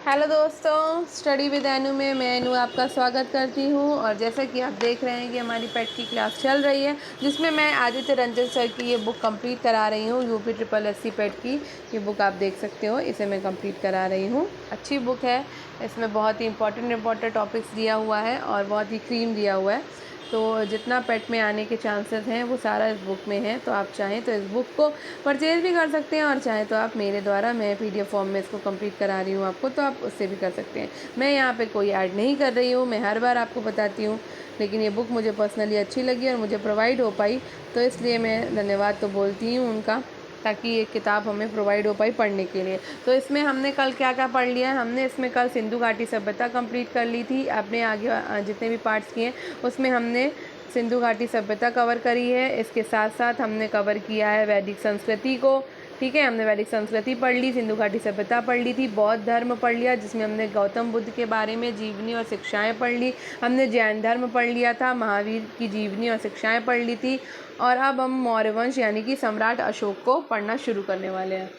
Hello दोस्तों, study with एनु में मैं एनु आपका स्वागत करती हूँ। और जैसा कि आप देख रहे हैं कि हमारी पेट की क्लास चल रही है, जिसमें मैं आदित्य रंजन सर की ये बुक कंप्लीट करा रही हूँ। यूपी ट्रिपल एससी पेट की ये बुक आप देख सकते हो, इसे मैं कंप्लीट करा रही हूँ। अच्छी बुक है, इसमें बहुत ही इंपॉर्टेंट टॉपिक्स दिया हुआ है और बहुत ही क्रीम दिया हुआ है। तो जितना पेट में आने के चांसेस हैं वो सारा इस बुक में है। तो आप चाहें तो इस बुक को परचेज़ भी कर सकते हैं, और चाहें तो आप मेरे द्वारा, मैं PDF फॉर्म में इसको कंप्लीट करा रही हूँ आपको, तो आप उससे भी कर सकते हैं। मैं यहाँ पे कोई ऐड नहीं कर रही हूँ, मैं हर बार आपको बताती हूँ, लेकिन ये बुक मुझे पर्सनली अच्छी लगी और मुझे प्रोवाइड हो पाई, तो इसलिए मैं धन्यवाद तो बोलती हूँ उनका, ताकि ये किताब हमें प्रोवाइड हो पाई पढ़ने के लिए। तो इसमें हमने कल क्या क्या पढ़ लिया है, हमने इसमें कल सिंधु घाटी सभ्यता कंप्लीट कर ली थी। अपने आगे जितने भी पार्ट्स किए उसमें हमने सिंधु घाटी सभ्यता कवर करी है। इसके साथ साथ हमने कवर किया है वैदिक संस्कृति को। ठीक है, हमने वैदिक संस्कृति पढ़ ली, सिंधु घाटी सभ्यता पढ़ ली थी, बौद्ध धर्म पढ़ लिया जिसमें हमने गौतम बुद्ध के बारे में जीवनी और शिक्षाएं पढ़ ली, हमने जैन धर्म पढ़ लिया था, महावीर की जीवनी और शिक्षाएं पढ़ ली थी। और अब हम मौर्य वंश यानी कि सम्राट अशोक को पढ़ना शुरू करने वाले हैं।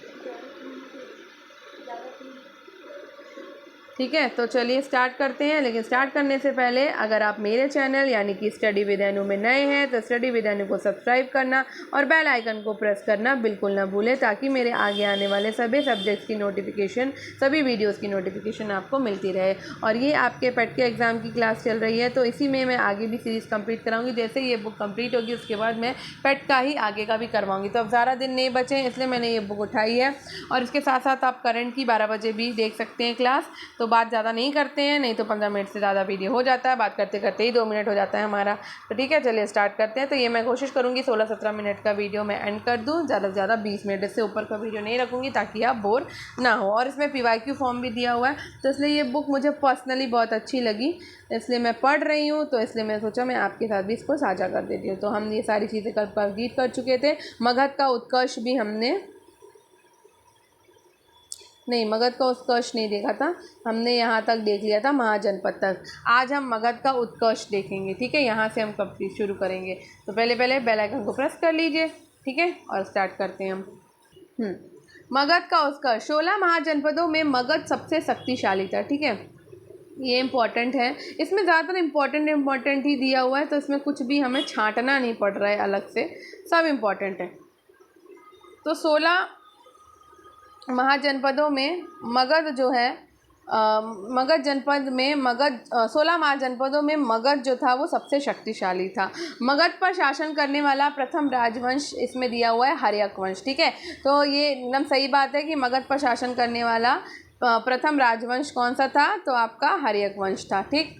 ठीक है, तो चलिए स्टार्ट करते हैं। लेकिन स्टार्ट करने से पहले अगर आप मेरे चैनल यानी कि स्टडी विद एनु में नए हैं तो स्टडी विद एनु को सब्सक्राइब करना और बेल आइकन को प्रेस करना बिल्कुल ना भूलें, ताकि मेरे आगे आने वाले सभी सब्जेक्ट्स की नोटिफिकेशन, सभी वीडियोस की नोटिफिकेशन आपको मिलती रहे। और ये आपके पेट के एग्ज़ाम की क्लास चल रही है, तो इसी में मैं आगे भी सीरीज़ कंप्लीट कराऊंगी। जैसे ये बुक कंप्लीट होगी उसके बाद मैं पेट का ही आगे का भी करवाऊंगी। तो अब ज़्यादा दिन नहीं बचे, इसलिए मैंने ये बुक उठाई है। और इसके साथ साथ आप करंट की 12 बजे भी देख सकते हैं क्लास। तो बात ज़्यादा नहीं करते हैं, नहीं तो 15 मिनट से ज़्यादा वीडियो हो जाता है, बात करते करते ही 2 मिनट हो जाता है हमारा। तो ठीक है, चलिए स्टार्ट करते हैं। तो ये मैं कोशिश करूँगी 16-17 मिनट का वीडियो मैं एंड कर दूँ, ज़्यादा से ज़्यादा 20 मिनट इससे ऊपर का वीडियो नहीं रखूँगी, ताकि आप बोर ना हो। और इसमें PYQ फॉर्म भी दिया हुआ है, तो इसलिए ये बुक मुझे पर्सनली बहुत अच्छी लगी, इसलिए मैं पढ़ रही हूँ। तो इसलिए मैं सोचा मैं आपके साथ भी इसको साझा कर देती हूँ। तो हम ये सारी चीज़ें कल कंप्लीट कर चुके थे। मगध का उत्कर्ष भी हमने नहीं, मगध का उत्कर्ष नहीं देखा था, हमने यहाँ तक देख लिया था, महाजनपद तक। आज हम मगध का उत्कर्ष देखेंगे। ठीक है, यहाँ से हम कंप्लीट शुरू करेंगे। तो पहले बेल आइकन को प्रेस कर लीजिए। ठीक है, और स्टार्ट करते हैं हम। मगध का उत्कर्ष। 16 महाजनपदों में मगध सबसे शक्तिशाली था। ठीक है, ये इम्पॉर्टेंट है, इसमें ज़्यादातर इम्पॉर्टेंट ही दिया हुआ है, तो इसमें कुछ भी हमें छांटना नहीं पड़ रहा है अलग से, सब इम्पॉर्टेंट है। तो 16 महाजनपदों में मगध जो है, मगध जनपद में 16 महाजनपदों में मगध जो था वो सबसे शक्तिशाली था। मगध पर शासन करने वाला प्रथम राजवंश इसमें दिया हुआ है हर्यक वंश। ठीक है, तो ये एकदम सही बात है कि मगध पर शासन करने वाला प्रथम राजवंश कौन सा था, तो आपका हर्यक वंश था। ठीक,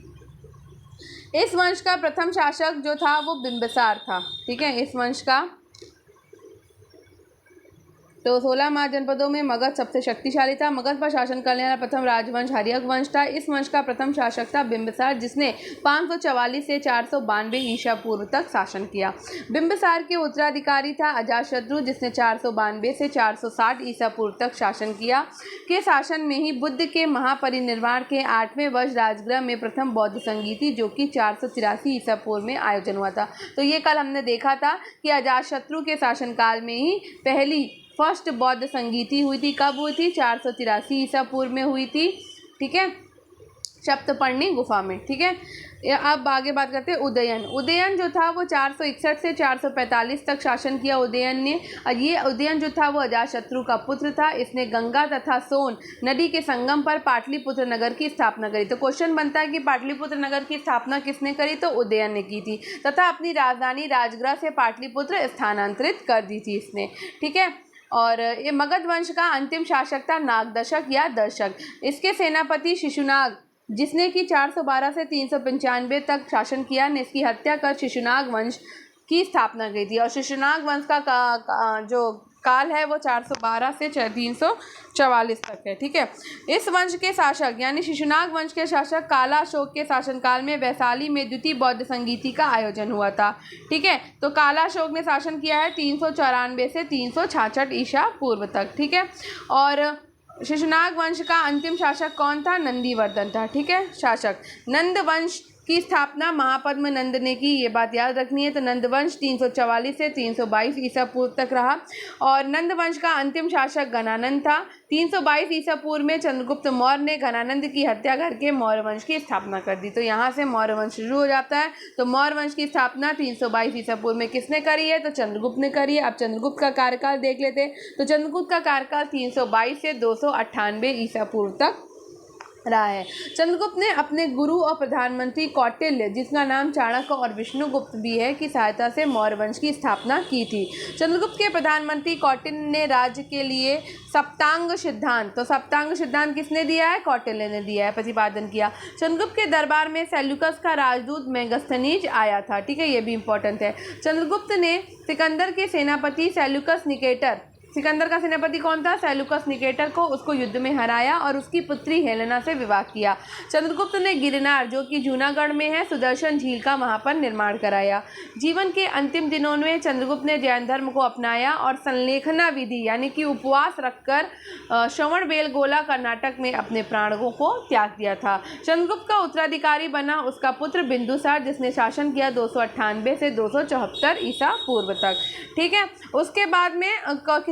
इस वंश का प्रथम शासक जो था वो बिंबिसार था। ठीक है, इस वंश का, तो 16 महाजनपदों में मगध सबसे शक्तिशाली था। मगध पर शासन करने वाला प्रथम राजवंश हर्यक वंश था। इस वंश का प्रथम शासक था बिंबिसार, जिसने 544 से 492 ईसा पूर्व तक शासन किया। बिंबिसार के उत्तराधिकारी था अजातशत्रु, जिसने 492 से 460 ईसा पूर्व तक शासन किया। के शासन में ही बुद्ध के महापरिनिर्वाण के 8वें वर्ष राजगृह में प्रथम बौद्ध संगीति, जो कि 483 ईसा पूर्व में आयोजन हुआ था। तो ये कल हमने देखा था कि अजातशत्रु के शासनकाल में ही पहली फर्स्ट बौद्ध संगीति हुई थी। कब हुई थी? 483 ईसा पूर्व में हुई थी। ठीक है, सप्तपर्णी गुफा में। ठीक है, अब आगे बात करते हैं उदयन। उदयन जो था वो 461 से 445 तक शासन किया उदयन ने। और ये उदयन जो था वो अजातशत्रु का पुत्र था। इसने गंगा तथा सोन नदी के संगम पर पाटलिपुत्र नगर की स्थापना करी। तो क्वेश्चन बनता है कि पाटलिपुत्र नगर की स्थापना किसने करी, तो उदयन ने की थी, तथा अपनी राजधानी राजगृह से पाटलिपुत्र स्थानांतरित कर दी थी इसने। ठीक है, और ये मगध वंश का अंतिम शासक था नागदशक या दर्शक। इसके सेनापति शिशुनाग, जिसने कि 412 से 395 तक शासन किया, ने इसकी हत्या कर शिशुनाग वंश की स्थापना की थी। और शिशुनाग वंश का जो काल है वो 412 से 344 तक है। ठीक है, इस वंश के शासक यानी शिशुनाग वंश के शासक कालाशोक के शासनकाल में वैशाली में द्वितीय बौद्ध संगीति का आयोजन हुआ था। ठीक है, तो कालाशोक ने शासन किया है 394 से 366 ईसा पूर्व तक। ठीक है, और शिशुनाग वंश का अंतिम शासक कौन था? नंदीवर्धन था। ठीक है, शासक नंद वंश की स्थापना महापद्म नंद ने की, ये बात याद रखनी है। तो नंद वंश 344 से 322 ईसा पूर्व तक रहा और नंद वंश का अंतिम शासक घनानंद था। 322 ईसा पूर्व में चंद्रगुप्त मौर्य ने घनानंद की हत्या करके मौर्य वंश की स्थापना कर दी। तो यहाँ से मौर्य वंश शुरू हो जाता है। तो मौर्य वंश की स्थापना 322 ईसा पूर्व में किसने करी है? तो चंद्रगुप्त ने करी है। अब चंद्रगुप्त का कार्यकाल देख लेते हैं। तो चंद्रगुप्त का कार्यकाल 322 से 298 ईसा पूर्व तक रहा है। चंद्रगुप्त ने अपने गुरु और प्रधानमंत्री कौटिल्य, जिसका नाम चाणक्य और विष्णुगुप्त भी है, की सहायता से मौर्य वंश की स्थापना की थी। चंद्रगुप्त के प्रधानमंत्री कौटिल्य ने राज्य के लिए सप्तांग सिद्धांत, तो सप्तांग सिद्धांत किसने दिया है? कौटिल्य ने दिया है, प्रतिपादन किया। चंद्रगुप्त के दरबार में सेल्यूकस का राजदूत मेगास्थनीज आया था। ठीक है, ये भी इंपॉर्टेंट है। चंद्रगुप्त ने सिकंदर के सेनापति सेल्यूकस निकेटर, सिकंदर का सेनापति कौन था? सेल्यूकस निकेटर को, उसको युद्ध में हराया और उसकी पुत्री हेलेना से विवाह किया। चंद्रगुप्त ने गिरनार, जो कि जूनागढ़ में है, सुदर्शन झील का वहां पर निर्माण कराया। जीवन के अंतिम दिनों में चंद्रगुप्त ने जैन धर्म को अपनाया और संलेखना विधि यानी कि उपवास रखकर श्रवणबेलगोला कर्नाटक में अपने प्राणों को त्याग दिया था। चंद्रगुप्त का उत्तराधिकारी बना उसका पुत्र बिंदुसार, जिसने शासन किया 298 से 274 ईसा पूर्व तक। ठीक है, उसके बाद में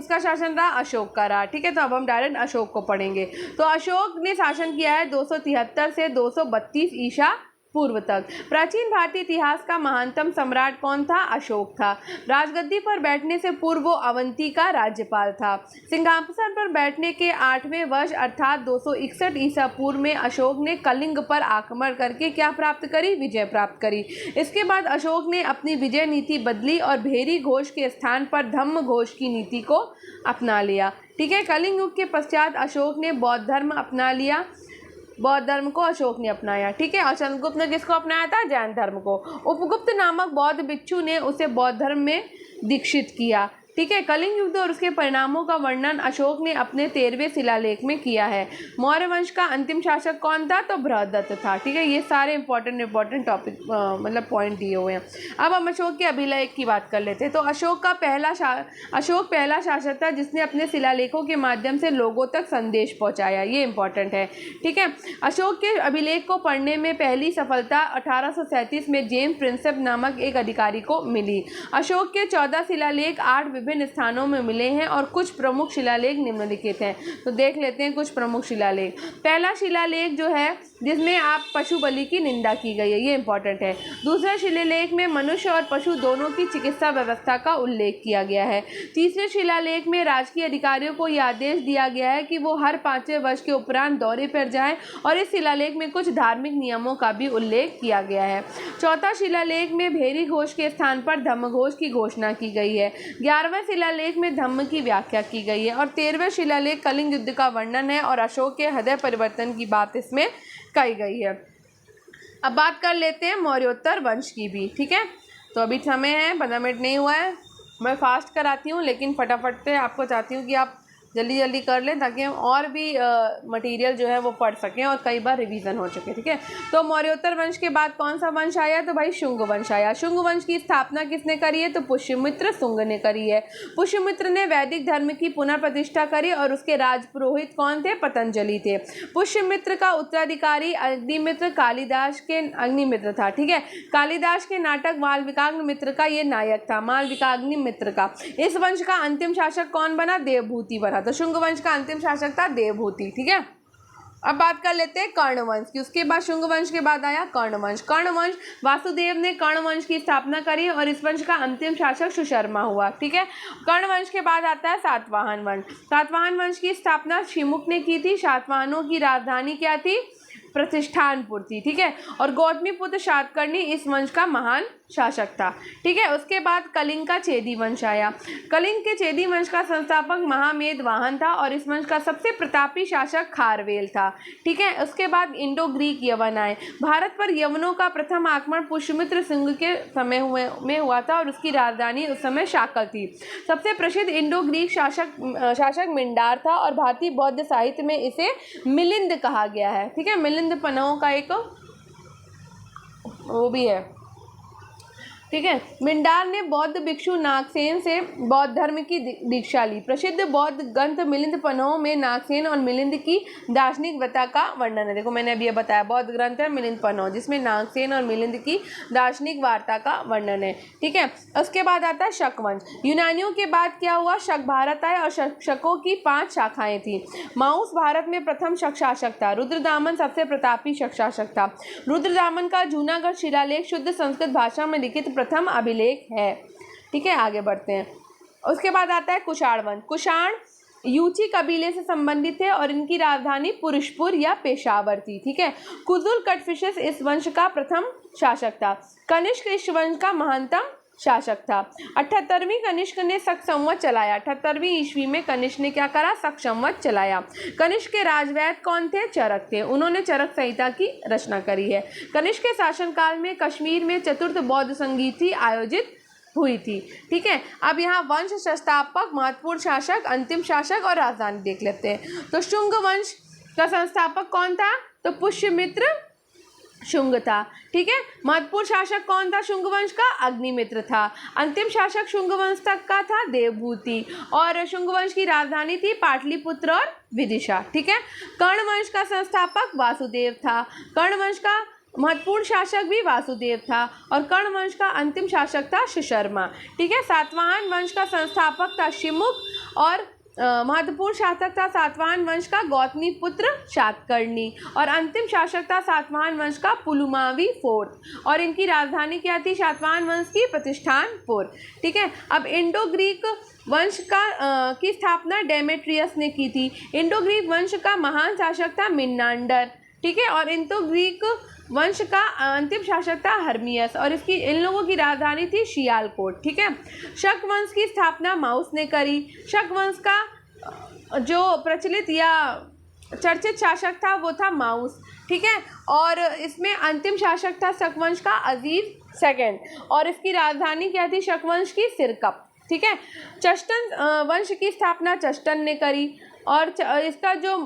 किसका शासन रहा? अशोक का रहा। ठीक है, तो अब हम डायरेक्ट अशोक को पढ़ेंगे। तो अशोक ने शासन किया है 273 से 232 ईसा पूर्व तक। प्राचीन भारतीय इतिहास का महानतम सम्राट कौन था? अशोक था। राजगद्दी पर बैठने से पूर्व वो अवंती का राज्यपाल था। सिंहासन पर बैठने के 8वें वर्ष अर्थात 261 ईसा पूर्व में अशोक ने कलिंग पर आक्रमण करके क्या प्राप्त करी? विजय प्राप्त करी। इसके बाद अशोक ने अपनी विजय नीति बदली और भेरी घोष के स्थान पर धम्म घोष की नीति को अपना लिया। ठीक है, कलिंग युग के पश्चात अशोक ने बौद्ध धर्म अपना लिया। बौद्ध धर्म को अशोक ने अपनाया। ठीक है, और चंद्रगुप्त ने किसको अपनाया था? जैन धर्म को। उपगुप्त नामक बौद्ध भिक्षु ने उसे बौद्ध धर्म में दीक्षित किया। ठीक है, कलिंग युद्ध और उसके परिणामों का वर्णन अशोक ने अपने 13वें शिलालेख में किया है। मौर्य वंश का अंतिम शासक कौन था? तो बृहदत्त था। ठीक है, ये सारे इंपॉर्टेंट टॉपिक मतलब पॉइंट दिए हुए हैं। अब हम अशोक के अभिलेख की बात कर लेते हैं। तो अशोक पहला शासक था जिसने अपने शिलालेखों के माध्यम से लोगों तक संदेश पहुंचाया। ये इंपॉर्टेंट है। ठीक है, अशोक के अभिलेख को पढ़ने में पहली सफलता 1837 में जेम्स प्रिंसेप नामक एक अधिकारी को मिली। अशोक के 14 शिलालेख 8 विभिन्न स्थानों में मिले हैं और कुछ प्रमुख शिलालेख निम्नलिखित हैं। तो देख लेते हैं कुछ प्रमुख शिलालेख। पहला शिलालेख जो है जिसमें आप पशु बलि की निंदा की गई है, ये इंपॉर्टेंट है। दूसरे शिलालेख में मनुष्य और पशु दोनों की चिकित्सा व्यवस्था का उल्लेख किया गया है। तीसरे शिलालेख में राजकीय अधिकारियों को यह आदेश दिया गया है कि वो हर 5वें वर्ष के उपरांत दौरे पर जाएं और इस शिलालेख में कुछ धार्मिक नियमों का भी उल्लेख किया गया है। चौथा शिलालेख में भेरी घोष के स्थान पर धम्म घोष की घोषणा की गई है। 11वें शिलालेख में धम्म की व्याख्या की गई है और 13वें शिलालेख कलिंग युद्ध का वर्णन है और अशोक के हृदय परिवर्तन की बात इसमें कही गई है। अब बात कर लेते हैं मौर्योत्तर वंश की भी। ठीक है, तो अभी समय है, 15 मिनट नहीं हुआ है। मैं फास्ट कराती हूँ लेकिन फटाफट से आपको चाहती हूँ कि आप जल्दी जल्दी कर लें ताकि हम और भी मटेरियल जो है वो पढ़ सकें और कई बार रिवीजन हो सके। ठीक है, तो मौर्योत्तर वंश के बाद कौन सा वंश आया? तो भाई शुंग वंश आया। शुंग वंश की स्थापना किसने करी है? तो पुष्यमित्र शुंग ने करी है। पुष्यमित्र ने वैदिक धर्म की पुनर्प्रतिष्ठा करी और उसके राजपुरोहित कौन थे? पतंजलि थे। पुष्यमित्र का उत्तराधिकारी अग्निमित्र कालिदास के अग्निमित्र था। ठीक है, कालिदास के नाटक मालविकाग्निमित्र का ये नायक था, मालविकाग्निमित्र का। इस वंश का अंतिम शासक कौन बना? देवभूति बना। तो शुंग वंश का अंतिम शासक था देवभूति। ठीक है, अब बात कर लेते हैं कर्ण वंश की। उसके बाद शुंग वंश के बाद आया कर्ण वंश। कर्ण वंश वासुदेव ने कर्ण वंश की स्थापना करी और इस वंश का अंतिम शासक सुशर्मा हुआ। ठीक है, कर्ण वंश के बाद आता है सातवाहन वंश। सातवाहन वंश की स्थापना शिमुक ने की थी। सातवाहनों की राजधानी क्या थी? प्रतिष्ठानपुर थी। ठीक है, और गौतमीपुत्र शातकर्णी इस वंश का महान शासक था। ठीक है, उसके बाद कलिंग का चेदी वंश आया। कलिंग के चेदी वंश का संस्थापक महामेदवाहन था और इस वंश का सबसे प्रतापी शासक खारवेल था। ठीक है, उसके बाद इंडो ग्रीक यवन आए। भारत पर यवनों का प्रथम आक्रमण पुष्यमित्र सिंह के समय में हुआ था और उसकी राजधानी उस समय शाकल थी। सबसे प्रसिद्ध इंडो ग्रीक शासक मिंडार था और भारतीय बौद्ध साहित्य में इसे मिलिंद कहा गया है। ठीक है, मिलिंद पन्नों का एक वो भी है। ठीक है। मिंडार ने बौद्ध भिक्षु नागसेन से बौद्ध धर्म की दीक्षा ली। प्रसिद्ध बौद्ध ग्रंथ मिलिंद पन्हों में नागसेन और मिलिंद की दार्शनिक व्रता का वर्णन है। देखो मैंने अभी ये बताया, बौद्ध ग्रंथ है मिलिंद पन्हों, जिसमें नागसेन और मिलिंद की दार्शनिक वार्ता का वर्णन है। ठीक है। उसके बाद आता है शक वंश। यूनानियों के बाद क्या हुआ, शक भारत आए और शकों की 5 शाखाएं थी। माउस भारत में प्रथम शक शासक था। रुद्रदामन सबसे प्रतापी शक शासक था। रुद्रदामन का जूनागढ़ शिलालेख शुद्ध संस्कृत भाषा में लिखित प्रथम अभिलेख है। ठीक है, आगे बढ़ते हैं। उसके बाद आता है कुषाण वंश। कुषाण यूची कबीले से संबंधित थे और इनकी राजधानी पुरुषपुर या पेशावर थी। ठीक है। कुजुल कटफिशस इस वंश का प्रथम शासक था। कनिष्क इस वंश का महानतम शासक था। 78वीं कनिष्क ने शक संवत चलाया। 78वीं ईस्वी में कनिष्क ने क्या करा, शक संवत चलाया। कनिष्क के राजवैद्य कौन थे, चरक थे। उन्होंने चरक संहिता की रचना करी है। कनिष्क के शासनकाल में कश्मीर में चतुर्थ बौद्ध संगीति आयोजित हुई थी। ठीक है। अब यहाँ वंश, संस्थापक, महत्वपूर्ण शासक, अंतिम शासक और राजधानी देख लेते हैं। तो शुंग वंश का संस्थापक कौन था, तो पुष्यमित्र शुंग था। ठीक है। महत्वपूर्ण शासक कौन था शुंग वंश का, अग्निमित्र था। अंतिम शासक शुंग वंश तक का था देवभूति, और शुंग वंश की राजधानी थी पाटलिपुत्र और विदिशा। ठीक है। कर्ण वंश का संस्थापक वासुदेव था। कर्ण वंश का महत्वपूर्ण शासक भी वासुदेव था और कर्ण वंश का अंतिम शासक था सुशर्मा। ठीक है। सातवाहन वंश का संस्थापक था शिमुख और महत्वपूर्ण शासक था सातवाहन वंश का गौतमी पुत्र शातकर्णी, और अंतिम शासक था सातवाहन वंश का पुलुमावी फोर्थ, और इनकी राजधानी क्या थी सातवाहन वंश की, प्रतिष्ठानपुर। ठीक है। अब इंडो ग्रीक वंश का की स्थापना डेमेट्रियस ने की थी। इंडो ग्रीक वंश का महान शासक था मिनांडर। ठीक है। और इंडो ग्रीक वंश का अंतिम शासक था हर्मियस, और इन लोगों की राजधानी थी शियालकोट। ठीक है। शक वंश की स्थापना माउस ने करी। शक वंश का जो प्रचलित या चर्चित शासक था वो था माउस। ठीक है। और इसमें अंतिम शासक था शक वंश का अजीज सेकंड, और इसकी राजधानी क्या थी शक वंश की, सिरकप। ठीक है। चष्टन वंश की स्थापना चष्टन ने करी, और इसका जो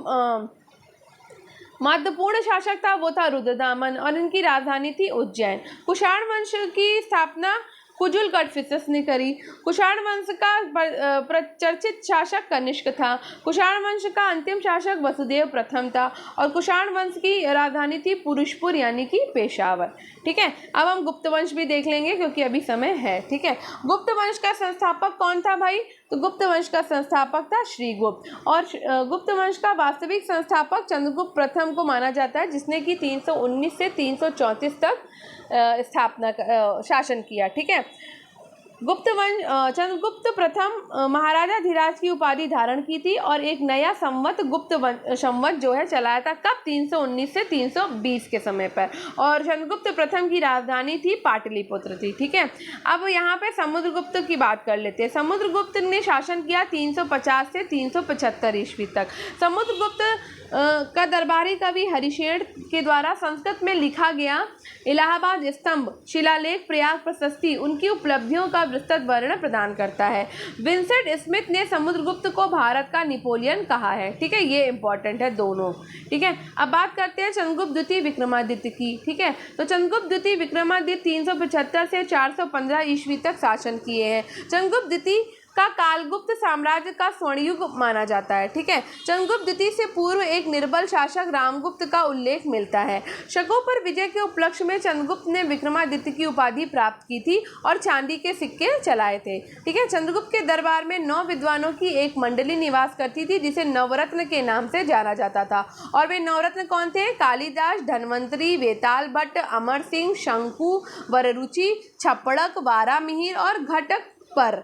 महत्वपूर्ण शासक था वो था रुद्रदामन, और इनकी राजधानी थी उज्जैन। कुषाण वंश की स्थापना कुजुल कटफिसस ने करी। कुषाण वंश का प्रचर्चित शासक कनिष्क था। कुषाण वंश का अंतिम शासक वसुदेव प्रथम था, और कुषाण वंश की राजधानी थी पुरुषपुर यानी कि पेशावर। ठीक है। अब हम गुप्त वंश भी देख लेंगे क्योंकि अभी समय है। ठीक है। गुप्त वंश का संस्थापक कौन था भाई, तो गुप्त वंश का संस्थापक था श्रीगुप्त, और गुप्त वंश का वास्तविक संस्थापक चंद्रगुप्त प्रथम को माना जाता है, जिसने कि 319 से 334 तक शासन किया। ठीक है। गुप्त वंश चंद्रगुप्त प्रथम महाराजा धीराज की उपाधि धारण की थी, और एक नया संवत गुप्त संवत जो है चलाया था, कब, 319 से 320 के समय पर, और चंद्रगुप्त प्रथम की राजधानी थी पाटलिपुत्र थी। ठीक है। अब यहाँ पे समुद्रगुप्त की बात कर लेते हैं। समुद्रगुप्त ने शासन किया 350 से 375 ईस्वी तक। समुद्रगुप्त का दरबारी कवि हरिशेन के द्वारा संस्कृत में लिखा गया इलाहाबाद स्तंभ शिलालेख प्रयाग प्रशस्ति उनकी उपलब्धियों का विस्तृत वर्णन प्रदान करता है। विंसेंट स्मिथ ने समुद्रगुप्त को भारत का नेपोलियन कहा है। ठीक है, ये इंपॉर्टेंट है दोनों। ठीक है, अब बात करते हैं चंद्रगुप्त द्वितीय विक्रमादित्य की। ठीक है, तो चंद्रगुप्त द्वितीय विक्रमादित्य 375 से 415 ईस्वी तक शासन किए हैं। चंद्रगुप्त द्वितीय का कालगुप्त साम्राज्य का स्वर्णयुग माना जाता है। ठीक है, चंद्रगुप्त द्वितीय से पूर्व एक निर्बल शासक रामगुप्त का उल्लेख मिलता है। शकों पर विजय के उपलक्ष्य में चंद्रगुप्त ने विक्रमादित्य की उपाधि प्राप्त की थी और चांदी के सिक्के चलाए थे। ठीक है, चंद्रगुप्त के दरबार में 9 विद्वानों की एक मंडली निवास करती थी जिसे नवरत्न के नाम से जाना जाता था। और वे नवरत्न कौन थे? कालिदास, धन्वंतरी, वेताल भट्ट, अमर सिंह, शंकु, वररुचि, छप्पड़क, वारामिहिर और घटक पर।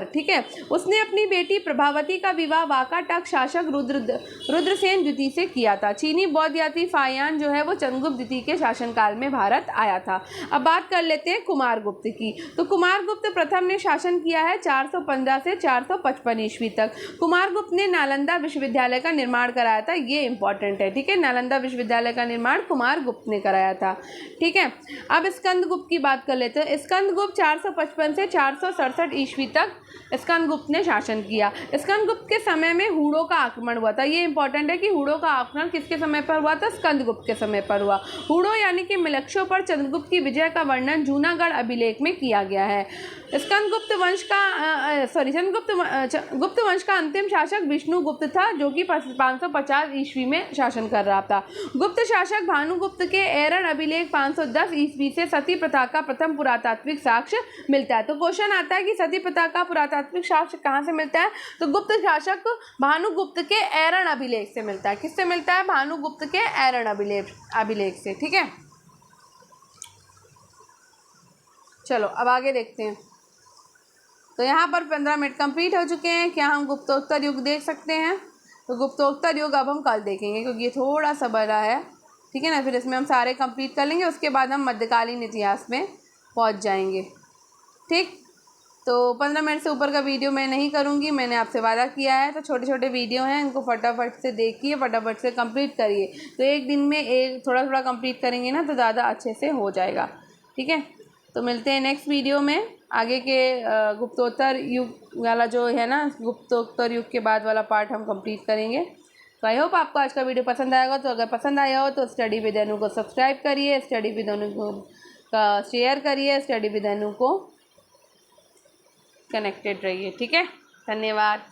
ठीक है, उसने अपनी बेटी प्रभावती का विवाह वाकाटक शासक रुद्रसेन द्वितीय से किया था। चीनी बौद्ध यात्री फायान जो है वो चंद्रगुप्त द्वितीय के शासनकाल में भारत आया था। अब बात कर लेते हैं कुमारगुप्त की। तो कुमारगुप्त प्रथम ने शासन किया है 415 से 455 ईस्वी तक। कुमारगुप्त ने नालंदा विश्वविद्यालय का निर्माण कराया था, ये इंपॉर्टेंट है। ठीक है, नालंदा विश्वविद्यालय का निर्माण कुमारगुप्त ने कराया था। ठीक है, अब स्कंदगुप्त की बात कर लेते हैं। स्कंदगुप्त 455 से 467 ईस्वी तक स्कंदगुप्त ने शासन किया। स्कंदगुप्त के समय में हूणों का आक्रमण हुआ था। ये इंपॉर्टेंट है कि हूणों का आक्रमण किसके समय पर हुआ था? स्कंदगुप्त के समय पर हुआ। हूणों यानी कि मिलक्षों पर चंद्रगुप्त की विजय का वर्णन जूनागढ़ अभिलेख में किया गया है। स्कंदगुप्त गुप्त वंश का अंतिम शासक विष्णुगुप्त था, जो कि 550 ईस्वी में शासन कर रहा था। गुप्त शासक भानुगुप्त के ऐरण अभिलेख 510 ईस्वी से सती प्रथा का प्रथम पुरातात्विक साक्ष्य मिलता है। तो क्वेश्चन आता है कि सती प्रथा का पुरातात्विक साक्ष्य कहाँ से मिलता है? तो गुप्त शासक भानुगुप्त के ऐरण अभिलेख से मिलता है। किससे मिलता है? भानुगुप्त के ऐरण अभिलेख से। ठीक है, चलो अब आगे देखते हैं। तो यहाँ पर 15 मिनट कंप्लीट हो चुके हैं। क्या हम गुप्तोत्तर युग देख सकते हैं? तो गुप्तोत्तर युग अब हम कल देखेंगे, क्योंकि ये थोड़ा सा बड़ा है। ठीक है ना, फिर इसमें हम सारे कंप्लीट कर लेंगे, उसके बाद हम मध्यकालीन इतिहास में पहुँच जाएंगे। ठीक, तो 15 मिनट से ऊपर का वीडियो मैं नहीं करूँगी, मैंने आपसे वादा किया है। तो छोटे छोटे वीडियो हैं, इनको फटाफट से देखिए, फटाफट से कंप्लीट करिए। तो एक दिन में थोड़ा थोड़ा कंप्लीट करेंगे ना, तो ज़्यादा अच्छे से हो जाएगा। ठीक है, तो मिलते हैं नेक्स्ट वीडियो में। आगे के गुप्तोत्तर युग वाला जो है ना, गुप्तोत्तर युग के बाद वाला पार्ट हम कंप्लीट करेंगे। तो आई होप आपको आज का वीडियो पसंद आएगा। तो अगर पसंद आया हो तो स्टडी विद अनु को सब्सक्राइब करिए, स्टडी विद अनु को का शेयर करिए, स्टडी विद अनु को कनेक्टेड रहिए। ठीक है, धन्यवाद।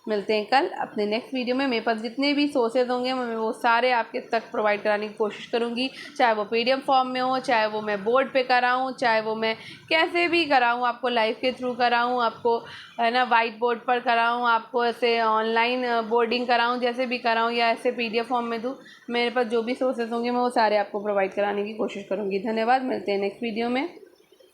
मिलते हैं कल अपने नेक्स्ट वीडियो में। मेरे पास जितने भी सोर्सेज होंगे मैं वो सारे आपके तक प्रोवाइड कराने की कोशिश करूँगी, चाहे वो PDF फॉर्म में हो, चाहे वो मैं बोर्ड पे कराऊँ, चाहे वो मैं कैसे भी कराऊँ, आपको लाइव के थ्रू कराऊँ, आपको है ना वाइट बोर्ड पर कराऊँ, आपको ऐसे ऑनलाइन बोर्डिंग कराऊँ, जैसे भी कराऊँ, या ऐसे PDF फॉर्म में दूँ। मेरे पास जो भी सोर्सेज होंगे मैं वो सारे आपको प्रोवाइड कराने की कोशिश करूँगी। धन्यवाद, मिलते हैं नेक्स्ट वीडियो में।